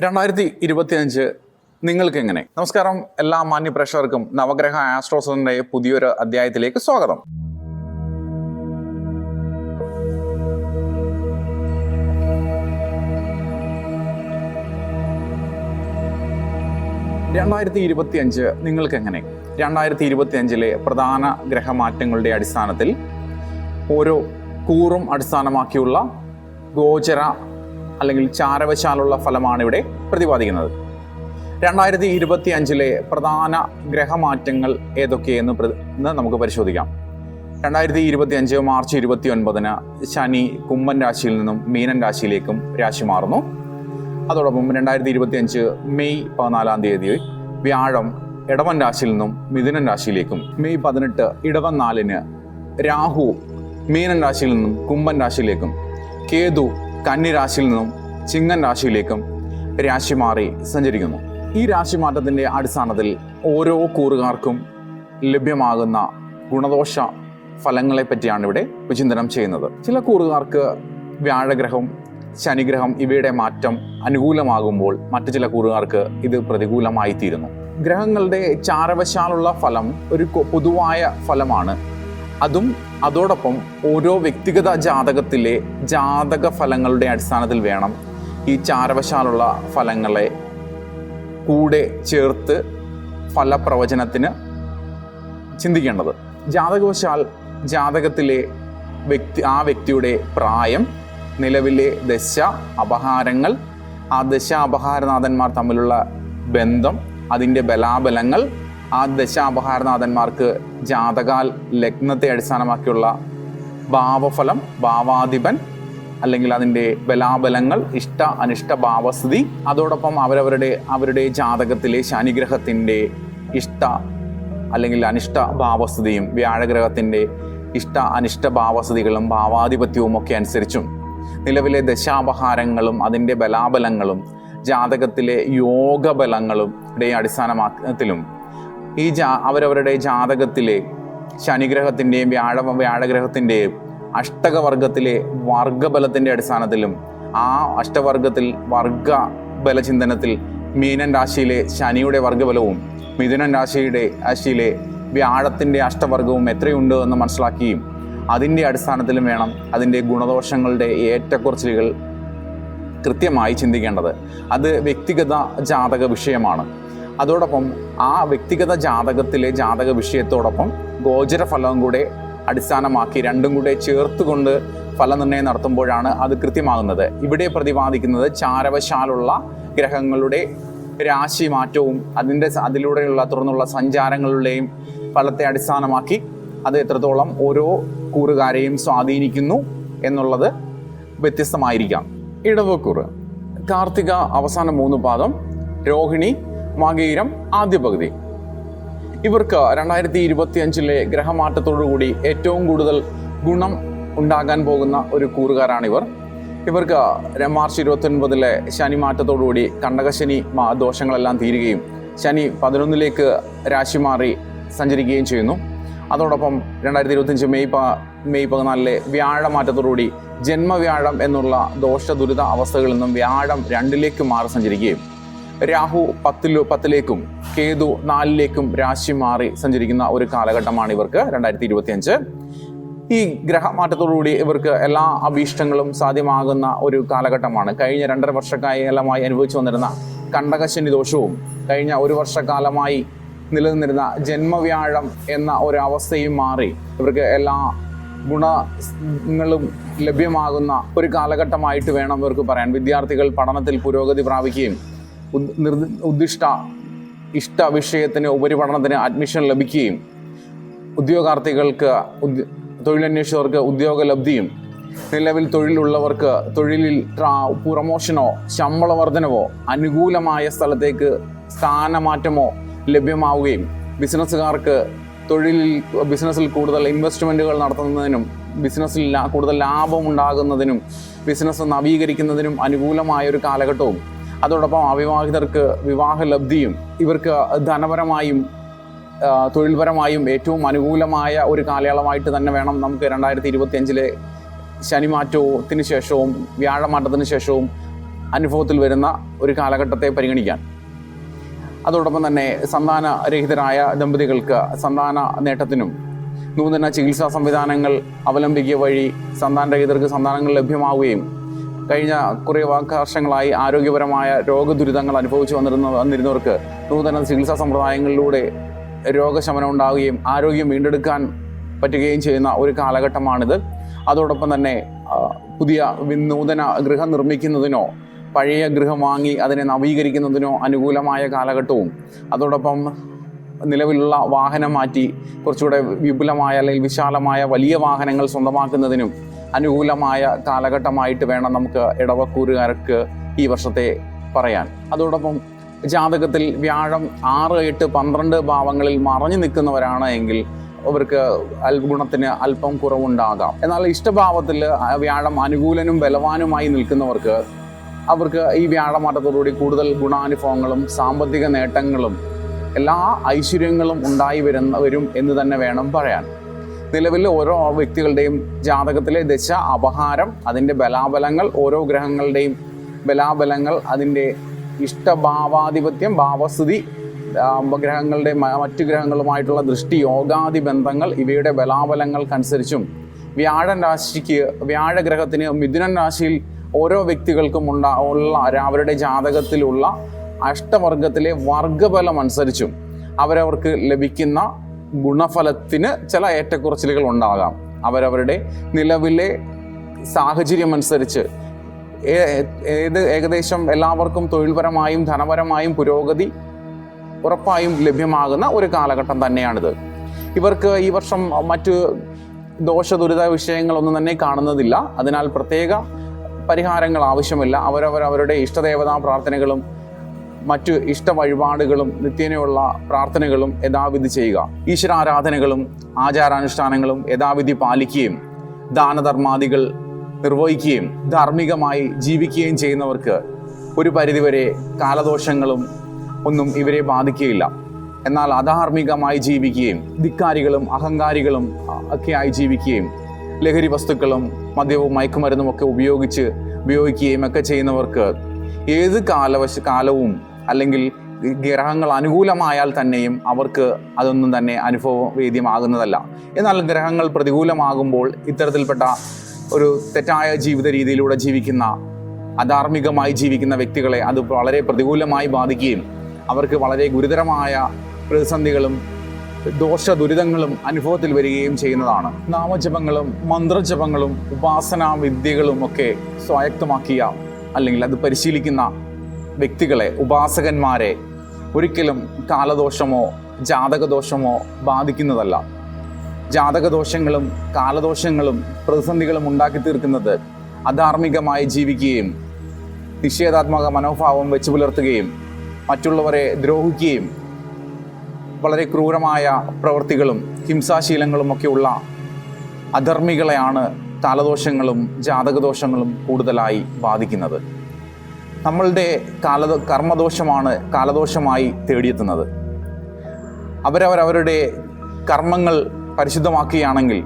2025 നിങ്ങൾക്ക് എങ്ങനെ? നമസ്കാരം, എല്ലാ മാന്യ പ്രേക്ഷകർക്കും നവഗ്രഹ ആസ്ട്രോസറിന്റെ പുതിയൊരു അധ്യായത്തിലേക്ക് സ്വാഗതം. നിങ്ങൾക്ക് എങ്ങനെ? 2025 പ്രധാന ഗ്രഹമാറ്റങ്ങളുടെ അടിസ്ഥാനത്തിൽ ഓരോ കൂറും അടിസ്ഥാനമാക്കിയുള്ള ഗോചര അല്ലെങ്കിൽ ചാരവശാലുള്ള ഫലമാണ് ഇവിടെ പ്രതിപാദിക്കുന്നത്. 2025 പ്രധാന ഗ്രഹമാറ്റങ്ങൾ ഏതൊക്കെയെന്ന് നമുക്ക് പരിശോധിക്കാം. 2025 മാർച്ച് 29 ശനി കുംഭൻ രാശിയിൽ നിന്നും മീനൻ രാശിയിലേക്കും രാശി മാറുന്നു. അതോടൊപ്പം 2025 മെയ് 14 വ്യാഴം ഇടവൻ രാശിയിൽ നിന്നും മിഥുനൻ രാശിയിലേക്കും, മെയ് 18 ഇടവൻ 4 രാഹു മീനൻ രാശിയിൽ നിന്നും കുംഭൻ രാശിയിലേക്കും, കേതു കന്നി രാശിയിൽ നിന്നും ചിങ്ങൻ രാശിയിലേക്കും രാശി മാറി സഞ്ചരിക്കുന്നു. ഈ രാശിമാറ്റത്തിൻ്റെ അടിസ്ഥാനത്തിൽ ഓരോ കൂറുകാർക്കും ലഭ്യമാകുന്ന ഗുണദോഷ ഫലങ്ങളെ പറ്റിയാണ് ഇവിടെ വിചിന്തനം ചെയ്യുന്നത്. ചില കൂറുകാർക്ക് വ്യാഴഗ്രഹം, ശനിഗ്രഹം ഇവയുടെ മാറ്റം അനുകൂലമാകുമ്പോൾ മറ്റു ചില കൂറുകാർക്ക് ഇത് പ്രതികൂലമായി തീരുന്നു. ഗ്രഹങ്ങളുടെ ചാരവശാലുള്ള ഫലം ഒരു പൊതുവായ ഫലമാണ്. അതോടൊപ്പം ഓരോ വ്യക്തിഗത ജാതകത്തിലെ ജാതക ഫലങ്ങളുടെ അടിസ്ഥാനത്തിൽ വേണം ഈ ചാരവശാലുള്ള ഫലങ്ങളെ കൂടെ ചേർത്ത് ഫലപ്രവചനത്തിന് ചിന്തിക്കേണ്ടത്. ജാതകവശാൽ ജാതകത്തിലെ ആ വ്യക്തിയുടെ പ്രായം, നിലവിലെ ദശ അപഹാരങ്ങൾ, ആ ദശ അപഹാരനാഥന്മാർ തമ്മിലുള്ള ബന്ധം, അതിൻ്റെ ബലാബലങ്ങൾ, ആ ദശാപഹാരനാഥന്മാർക്ക് ജാതകാൽ ലഗ്നത്തെ അടിസ്ഥാനമാക്കിയുള്ള ഭാവഫലം, ഭാവാധിപൻ അല്ലെങ്കിൽ അതിൻ്റെ ബലാബലങ്ങൾ, ഇഷ്ട അനിഷ്ട ഭാവസ്ഥിതി, അതോടൊപ്പം അവരുടെ ജാതകത്തിലെ ശനിഗ്രഹത്തിൻ്റെ ഇഷ്ട അല്ലെങ്കിൽ അനിഷ്ട ഭാവസ്ഥിതിയും വ്യാഴഗ്രഹത്തിൻ്റെ ഇഷ്ട അനിഷ്ട ഭാവസ്ഥിതികളും ഭാവാധിപത്യവും ഒക്കെ അനുസരിച്ചും നിലവിലെ ദശാപഹാരങ്ങളും അതിൻ്റെ ബലാബലങ്ങളും ജാതകത്തിലെ യോഗബലങ്ങളും അടിസ്ഥാനത്തിലും അവരവരുടെ ജാതകത്തിലെ ശനിഗ്രഹത്തിൻ്റെയും വ്യാഴഗ്രഹത്തിൻ്റെയും അഷ്ടകവർഗത്തിലെ വർഗബലത്തിൻ്റെ അടിസ്ഥാനത്തിലും ആ അഷ്ടവർഗത്തിൽ വർഗബലചിന്തനത്തിൽ മീനൻ രാശിയിലെ ശനിയുടെ വർഗബലവും മിഥുനൻ രാശിയിലെ വ്യാഴത്തിൻ്റെ അഷ്ടവർഗവും എത്രയുണ്ട് എന്ന് മനസ്സിലാക്കുകയും അതിൻ്റെ അടിസ്ഥാനത്തിലും വേണം അതിൻ്റെ ഗുണദോഷങ്ങളുടെ ഏറ്റക്കുറച്ചിലുകൾ കൃത്യമായി ചിന്തിക്കേണ്ടത്. അത് വ്യക്തിഗത ജാതക വിഷയമാണ്. അതോടൊപ്പം ആ വ്യക്തിഗത ജാതകത്തിലെ ജാതക വിഷയത്തോടൊപ്പം ഗോചര ഫലവും കൂടെ അടിസ്ഥാനമാക്കി രണ്ടും കൂടെ ചേർത്തുകൊണ്ട് ഫലനിർണ്ണയം നടത്തുമ്പോഴാണ് അത് കൃത്യമാകുന്നത്. ഇവിടെ പ്രതിപാദിക്കുന്നത് ചാരവശാലുള്ള ഗ്രഹങ്ങളുടെ രാശി മാറ്റവും അതിലൂടെയുള്ള തുടർന്നുള്ള സഞ്ചാരങ്ങളുടെയും ഫലത്തെ അടിസ്ഥാനമാക്കി അത് എത്രത്തോളം ഓരോ കൂറുകാരെയും സ്വാധീനിക്കുന്നു എന്നുള്ളത് വ്യത്യസ്തമായിരിക്കാം. ഇടവക്കൂറ് കാർത്തിക അവസാന 3 പാദം, രോഹിണി മകയിരം ആദ്യ പകുതി. ഇവർക്ക് 2025 ഗ്രഹമാറ്റത്തോടുകൂടി ഏറ്റവും കൂടുതൽ ഗുണം ഉണ്ടാകാൻ പോകുന്ന ഒരു കൂറുകാരാണ് ഇവർക്ക് മാർച്ച് 29 ശനി മാറ്റത്തോടുകൂടി കണ്ടകശനി ദോഷങ്ങളെല്ലാം തീരുകയും ശനി 11 രാശി മാറി സഞ്ചരിക്കുകയും ചെയ്യുന്നു. അതോടൊപ്പം 2025 മെയ് 14 വ്യാഴമാറ്റത്തോടുകൂടി ജന്മവ്യാഴം എന്നുള്ള ദോഷ ദുരിത അവസ്ഥകളിൽ നിന്നും വ്യാഴം 2 മാറി സഞ്ചരിക്കുകയും രാഹു 10 കേതു 4 രാശി മാറി സഞ്ചരിക്കുന്ന ഒരു കാലഘട്ടമാണ് ഇവർക്ക് 2025. ഈ ഗ്രഹമാറ്റത്തോടുകൂടി ഇവർക്ക് എല്ലാ അഭീഷ്ടങ്ങളും സാധ്യമാകുന്ന ഒരു കാലഘട്ടമാണ്. കഴിഞ്ഞ 2.5 വർഷക്കാലമായി അനുഭവിച്ചു വന്നിരുന്ന കണ്ടകശനി ദോഷവും കഴിഞ്ഞ 1 വർഷക്കാലമായി നിലനിന്നിരുന്ന ജന്മവ്യാഴം എന്ന ഒരു അവസ്ഥയും മാറി ഇവർക്ക് എല്ലാ ഗുണങ്ങളും ലഭ്യമാകുന്ന ഒരു കാലഘട്ടമായിട്ട് വേണം ഇവർക്ക് പറയാൻ. വിദ്യാർത്ഥികൾ പഠനത്തിൽ പുരോഗതി പ്രാപിക്കുകയും ഇഷ്ട വിഷയത്തിന് ഉപരിപഠനത്തിന് അഡ്മിഷൻ ലഭിക്കുകയും ഉദ്യോഗാർത്ഥികൾക്ക് തൊഴിലന്വേഷകർക്ക് ഉദ്യോഗലബ്ധിയും നിലവിൽ തൊഴിലുള്ളവർക്ക് തൊഴിലിൽ പ്രമോഷനോ ശമ്പള വർധനവോ അനുകൂലമായ സ്ഥലത്തേക്ക് സ്ഥാനമാറ്റമോ ലഭ്യമാവുകയും ബിസിനസ്സുകാർക്ക് ബിസിനസ്സിൽ കൂടുതൽ ഇൻവെസ്റ്റ്മെൻറ്റുകൾ നടത്തുന്നതിനും ബിസിനസ്സിൽ കൂടുതൽ ലാഭം ഉണ്ടാകുന്നതിനും ബിസിനസ് നവീകരിക്കുന്നതിനും അനുകൂലമായൊരു കാലഘട്ടവും അതോടൊപ്പം അവിവാഹിതർക്ക് വിവാഹലബ്ധിയും ഇവർക്ക് ധനപരമായും തൊഴിൽപരമായും ഏറ്റവും അനുകൂലമായ ഒരു കാലയളവായിട്ട് തന്നെ വേണം നമുക്ക് 2025 ശനിമാറ്റത്തിന് ശേഷവും വ്യാഴമാറ്റത്തിന് ശേഷവും അനുഭവത്തിൽ വരുന്ന ഒരു കാലഘട്ടത്തെ പരിഗണിക്കാൻ. അതോടൊപ്പം തന്നെ സന്താനരഹിതരായ ദമ്പതികൾക്ക് സന്താന നേട്ടത്തിനും നൂതന ചികിത്സാ സംവിധാനങ്ങൾ അവലംബിക്കുക വഴി സന്താനരഹിതർക്ക് സന്താനങ്ങൾ ലഭ്യമാവുകയും കഴിഞ്ഞ കുറേ വർഷങ്ങളായി ആരോഗ്യപരമായ രോഗദുരിതങ്ങൾ അനുഭവിച്ചു വന്നിരുന്നവർക്ക് നൂതന ചികിത്സാ സമ്പ്രദായങ്ങളിലൂടെ രോഗശമനം ഉണ്ടാവുകയും ആരോഗ്യം വീണ്ടെടുക്കാൻ പറ്റുകയും ചെയ്യുന്ന ഒരു കാലഘട്ടമാണിത്. അതോടൊപ്പം തന്നെ പുതിയ നൂതന ഗൃഹം നിർമ്മിക്കുന്നതിനോ പഴയ ഗൃഹം വാങ്ങി അതിനെ നവീകരിക്കുന്നതിനോ അനുകൂലമായ കാലഘട്ടവും, അതോടൊപ്പം നിലവിലുള്ള വാഹനം മാറ്റി കുറച്ചുകൂടെ വിപുലമായ അല്ലെങ്കിൽ വിശാലമായ വലിയ വാഹനങ്ങൾ സ്വന്തമാക്കുന്നതിനും അനുകൂലമായ കാലഘട്ടമായിട്ട് വേണം നമുക്ക് ഇടവക്കൂറുകാർക്ക് ഈ വർഷത്തെ പറയാൻ. അതോടൊപ്പം ജാതകത്തിൽ വ്യാഴം 6, 8, 12 ഭാവങ്ങളിൽ മറഞ്ഞു നിൽക്കുന്നവരാണ് എങ്കിൽ അവർക്ക് ഗുണത്തിന് അല്പം കുറവുണ്ടാകാം. എന്നാൽ ഇഷ്ടഭാവത്തിൽ വ്യാഴം അനുകൂലനും ബലവാനുമായി നിൽക്കുന്നവർക്ക് അവർക്ക് ഈ വ്യാഴമാറ്റത്തോടുകൂടി കൂടുതൽ ഗുണാനുഭവങ്ങളും സാമ്പത്തിക നേട്ടങ്ങളും എല്ലാ ഐശ്വര്യങ്ങളും ഉണ്ടായി വരും എന്ന് തന്നെ വേണം പറയാൻ. നിലവിൽ ഓരോ വ്യക്തികളുടെയും ജാതകത്തിലെ ദശ അപഹാരം, അതിൻ്റെ ബലാബലങ്ങൾ, ഓരോ ഗ്രഹങ്ങളുടെയും ബലാബലങ്ങൾ, അതിൻ്റെ ഇഷ്ടഭാവാധിപത്യം, ഭാവസ്ഥിതി, ഗ്രഹങ്ങളുടെ മറ്റു ഗ്രഹങ്ങളുമായിട്ടുള്ള ദൃഷ്ടി, യോഗാദി ബന്ധങ്ങൾ, ഇവയുടെ ബലാബലങ്ങൾക്കനുസരിച്ചും വ്യാഴഗ്രഹത്തിന് മിഥുനൻ രാശിയിൽ ഓരോ വ്യക്തികൾക്കും അവരുടെ ജാതകത്തിലുള്ള അഷ്ടവർഗത്തിലെ വർഗബലം അനുസരിച്ചും അവരവർക്ക് ലഭിക്കുന്ന ഗുണഫലത്തിന് ചില ഏറ്റക്കുറച്ചിലുകൾ ഉണ്ടാകാം. അവരവരുടെ നിലവിലെ സാഹചര്യം അനുസരിച്ച് ഏകദേശം എല്ലാവർക്കും തൊഴിൽപരമായും ധനപരമായും പുരോഗതി ഉറപ്പായും ലഭ്യമാകുന്ന ഒരു കാലഘട്ടം തന്നെയാണിത്. ഇവർക്ക് ഈ വർഷം മറ്റ് ദോഷദുരിത വിഷയങ്ങളൊന്നും തന്നെ കാണുന്നതില്ല. അതിനാൽ പ്രത്യേക പരിഹാരങ്ങൾ ആവശ്യമില്ല. അവരവരുടെ ഇഷ്ടദേവതാ പ്രാർത്ഥനകളും മറ്റു ഇഷ്ട വഴിപാടുകളും നിത്യേനയുള്ള പ്രാർത്ഥനകളും യഥാവിധി ചെയ്യുക. ഈശ്വരാരാധനകളും ആചാരാനുഷ്ഠാനങ്ങളും യഥാവിധി പാലിക്കുകയും ദാനധർമാദികൾ നിർവഹിക്കുകയും ധാർമ്മികമായി ജീവിക്കുകയും ചെയ്യുന്നവർക്ക് ഒരു പരിധിവരെ കാലദോഷങ്ങളും ഒന്നും ഇവരെ ബാധിക്കുകയില്ല. എന്നാൽ അധാർമികമായി ജീവിക്കുകയും ധിക്കാരികളും അഹങ്കാരികളും ഒക്കെയായി ജീവിക്കുകയും ലഹരി വസ്തുക്കളും മദ്യവും മയക്കുമരുന്നും ഒക്കെ ഉപയോഗിക്കുകയും ഒക്കെ ചെയ്യുന്നവർക്ക് ഏത് കാലവും അല്ലെങ്കിൽ ഗ്രഹങ്ങൾ അനുകൂലമായാൽ തന്നെയും അവർക്ക് അതൊന്നും തന്നെ അനുഭവവേദ്യമാകുന്നതല്ല. എന്നാൽ ഗ്രഹങ്ങൾ പ്രതികൂലമാകുമ്പോൾ ഇത്തരത്തിൽപ്പെട്ട ഒരു തെറ്റായ ജീവിത രീതിയിലൂടെ ജീവിക്കുന്ന അധാർമികമായി ജീവിക്കുന്ന വ്യക്തികളെ അത് വളരെ പ്രതികൂലമായി ബാധിക്കുകയും അവർക്ക് വളരെ ഗുരുതരമായ പ്രതിസന്ധികളും ദോഷദുരിതങ്ങളും അനുഭവത്തിൽ വരികയും ചെയ്യുന്നതാണ്. നാമജപങ്ങളും മന്ത്രജപങ്ങളും ഉപാസനാ വിദ്യകളും ഒക്കെ സ്വായത്തമാക്കിയ അല്ലെങ്കിൽ അത് പരിശീലിക്കുന്ന വ്യക്തികളെ, ഉപാസകന്മാരെ ഒരിക്കലും കാലദോഷമോ ജാതകദോഷമോ ബാധിക്കുന്നതല്ല. ജാതകദോഷങ്ങളും കാലദോഷങ്ങളും പ്രതിസന്ധികളും ഉണ്ടാക്കി തീർക്കുന്നത് അധാർമികമായി ജീവിക്കുകയും നിഷേധാത്മക മനോഭാവം വെച്ചു പുലർത്തുകയും മറ്റുള്ളവരെ ദ്രോഹിക്കുകയും വളരെ ക്രൂരമായ പ്രവൃത്തികളും ഹിംസാശീലങ്ങളും ഒക്കെയുള്ള അധർമ്മികളെയാണ് കാലദോഷങ്ങളും ജാതകദോഷങ്ങളും കൂടുതലായി ബാധിക്കുന്നത്. നമ്മളുടെ കർമ്മദോഷമാണ് കാലദോഷമായി തേടിയെത്തുന്നത്. അവരവരുടെ കർമ്മങ്ങൾ പരിശുദ്ധമാക്കുകയാണെങ്കിൽ,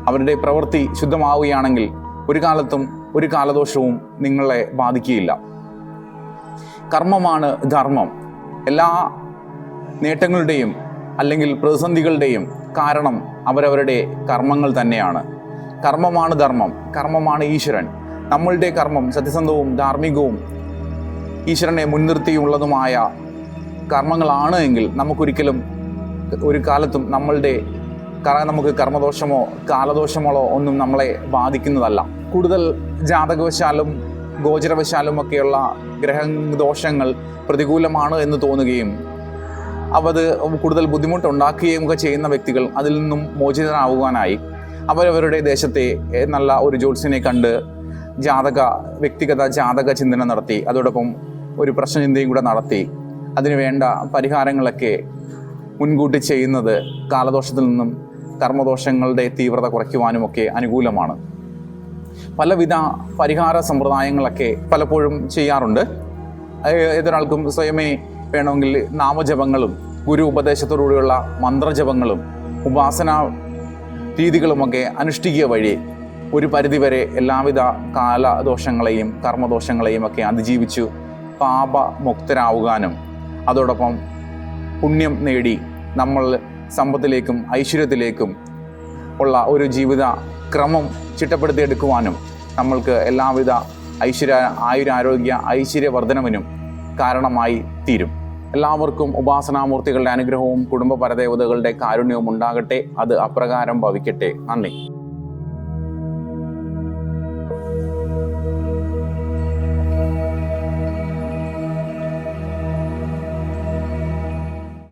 അവരുടെ പ്രവൃത്തി ശുദ്ധമാവുകയാണെങ്കിൽ ഒരു കാലത്തും ഒരു കാലദോഷവും നിങ്ങളെ ബാധിക്കുകയില്ല. കർമ്മമാണ് ധർമ്മം. എല്ലാ നേട്ടങ്ങളുടെയും അല്ലെങ്കിൽ പ്രതിസന്ധികളുടെയും കാരണം അവരവരുടെ കർമ്മങ്ങൾ തന്നെയാണ്. കർമ്മമാണ് ധർമ്മം, കർമ്മമാണ് ഈശ്വരൻ. നമ്മളുടെ കർമ്മം സത്യസന്ധവും ധാർമ്മികവും ഈശ്വരനെ മുൻനിർത്തിയുള്ളതുമായ കർമ്മങ്ങളാണ് എങ്കിൽ നമുക്കൊരിക്കലും ഒരു കാലത്തും നമുക്ക് കർമ്മദോഷമോ കാലദോഷമോ ഒന്നും നമ്മളെ ബാധിക്കുന്നതല്ല. കൂടുതൽ ജാതകവശാലും ഗോചരവശാലും ഒക്കെയുള്ള ഗ്രഹദോഷങ്ങൾ പ്രതികൂലമാണ് എന്ന് തോന്നുകയും അത് കൂടുതൽ ബുദ്ധിമുട്ടുണ്ടാക്കുകയും ഒക്കെ ചെയ്യുന്ന വ്യക്തികൾ അതിൽ നിന്നും മോചിതനാവുവാനായി അവരവരുടെ ദേശത്തെ നല്ല ഒരു ജ്യോത്സ്യനെ കണ്ട് വ്യക്തിഗത ജാതക ചിന്തനം നടത്തി, അതോടൊപ്പം ഒരു പ്രശ്നചിന്തയും കൂടെ നടത്തി അതിനുവേണ്ട പരിഹാരങ്ങളൊക്കെ മുൻകൂട്ടി ചെയ്യുന്നത് കാലദോഷത്തിൽ നിന്നും കർമ്മദോഷങ്ങളുടെ തീവ്രത കുറയ്ക്കുവാനുമൊക്കെ അനുകൂലമാണ്. പലവിധ പരിഹാര സമ്പ്രദായങ്ങളൊക്കെ പലപ്പോഴും ചെയ്യാറുണ്ട്. ഏതൊരാൾക്കും സ്വയമേ വേണമെങ്കിൽ നാമജപങ്ങളും ഗുരു ഉപദേശത്തോടുകൂടിയുള്ള മന്ത്രജപങ്ങളും ഉപാസനാ രീതികളുമൊക്കെ അനുഷ്ഠിക്കുക വഴി ഒരു പരിധിവരെ എല്ലാവിധ കാലദോഷങ്ങളെയും കർമ്മദോഷങ്ങളെയും ഒക്കെ അതിജീവിച്ചു പാപമുക്തരാകാനും അതോടൊപ്പം പുണ്യം നേടി നമ്മൾ സമ്പത്തിലേക്കും ഐശ്വര്യത്തിലേക്കും ഉള്ള ഒരു ജീവിത ക്രമം ചിട്ടപ്പെടുത്തിയെടുക്കുവാനും നമ്മൾക്ക് എല്ലാവിധ ആയുരാരോഗ്യ ഐശ്വര്യവർദ്ധനവിനും കാരണമായി തീരും. എല്ലാവർക്കും ഉപാസനാമൂർത്തികളുടെ അനുഗ്രഹവും കുടുംബ പരദേവതകളുടെ കാരുണ്യവും ഉണ്ടാകട്ടെ. അത് അപ്രകാരം ഭവിക്കട്ടെ. നന്ദി.